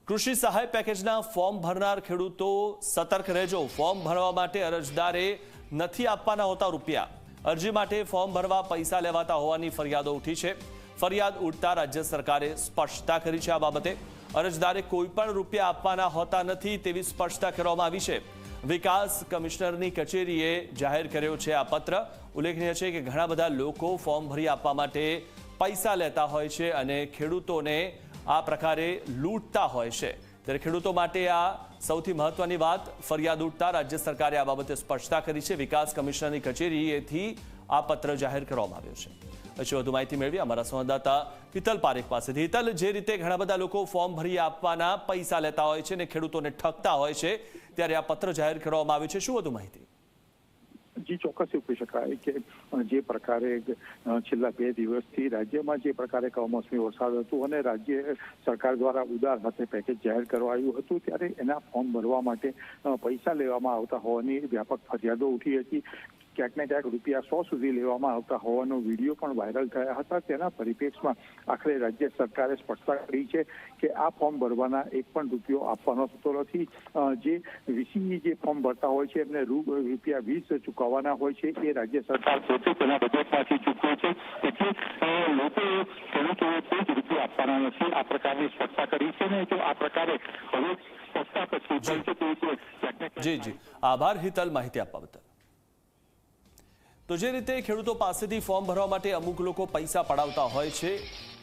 કૃષિ સહાય પેકેજના ફોર્મ ભરનાર ખેડૂતો સતર્ક રહેજો। ફોર્મ ભરવા માટે અરજદારે નથી આપવાના હોતા રૂપિયા। અરજી માટે ફોર્મ ભરવા પૈસા લેવાતા હોવાની ફરિયાદો ઉઠી છે। ફરિયાદ ઉઠતા રાજ્ય સરકારે સ્પષ્ટતા કરી છે। આ બાબતે અરજદારે કોઈ પણ રૂપિયા આપવાના હોતા નથી તેવી સ્પષ્ટતા કરવામાં આવી છે। વિકાસ કમિશનરની કચેરીએ જાહેર કર્યો છે આ પત્ર। ઉલ્લેખનીય છે કે ઘણા બધા લોકો ફોર્મ ભરી આપવા માટે પૈસા લેતા હોય છે અને ખેડૂતોને આ પ્રકારે લૂંટતા હોય છે। ત્યારે ખેડૂતો માટે આ સૌથી મહત્વની વાત। ફરિયાદ ઉઠતા રાજ્ય સરકારે આ બાબતે સ્પષ્ટતા કરી છે। વિકાસ કમિશનરની કચેરીએથી આ પત્ર જાહેર કરવામાં આવ્યો છે। પછી વધુ માહિતી મેળવી અમારા સંવાદદાતા હિતલ પારેખ પાસેથી। હિતલ, જે રીતે ઘણા બધા લોકો ફોર્મ ભરી આપવાના પૈસા લેતા હોય છે અને ખેડૂતોને ઠગતા હોય છે, ત્યારે આ પત્ર જાહેર કરવામાં આવ્યું છે, શું વધુ માહિતી? જી, ચોક્કસ એવું કહી શકાય કે જે પ્રકારે છેલ્લા 2 દિવસથી રાજ્યમાં જે પ્રકારે કમોસમી વરસાદ હતું અને રાજ્ય સરકાર દ્વારા ઉદાર હાથે પેકેજ જાહેર કરવાયું હતું, ત્યારે એના ફોર્મ ભરવા માટે પૈસા લેવામાં આવતા હોવાની વ્યાપક ફરિયાદો ઉઠી હતી। ક્યાંક ને ક્યાંક રૂપિયા 100 સુધી લેવામાં આવતા હોવાનો વિડીયો પણ વાયરલ થયા હતા। તેના પરિપ્રેક્ષમાં આખરે રાજ્ય સરકારે સ્પષ્ટતા કરી છે કે આ ફોર્મ ભરવાના એક પણ રૂપિયો આપવાનો થતો નથી। જે વીસી જે ફોર્મ ભરતા હોય છે એમને રૂપિયા 20 ચૂકવવાના હોય છે, એ રાજ્ય સરકાર પોતે તેના બજેટમાંથી ચૂકવે છે। એટલે લોકો ખેડૂતોએ કોઈ જ રૂપિયા આપવાના નથી, આ પ્રકારની સ્પષ્ટતા કરી છે ને જો આ પ્રકારે હવે સ્પષ્ટતા પછી જી આભાર હિતલ, માહિતી આપવા બદલ। તો જે રીતે ખેડૂતો પાસેથી ફોર્મ ભરવા માટે અમુક લોકો પૈસા પડાવતા હોય છે,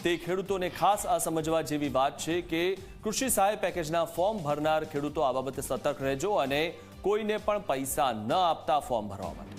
તે ખેડૂતોને ખાસ આ સમજવા જેવી વાત છે કે કૃષિ સહાય પેકેજના ફોર્મ ભરનાર ખેડૂતો આ બાબતે સતર્ક રહેજો અને કોઈને પણ પૈસા ન આપતા ફોર્મ ભરવા માટે।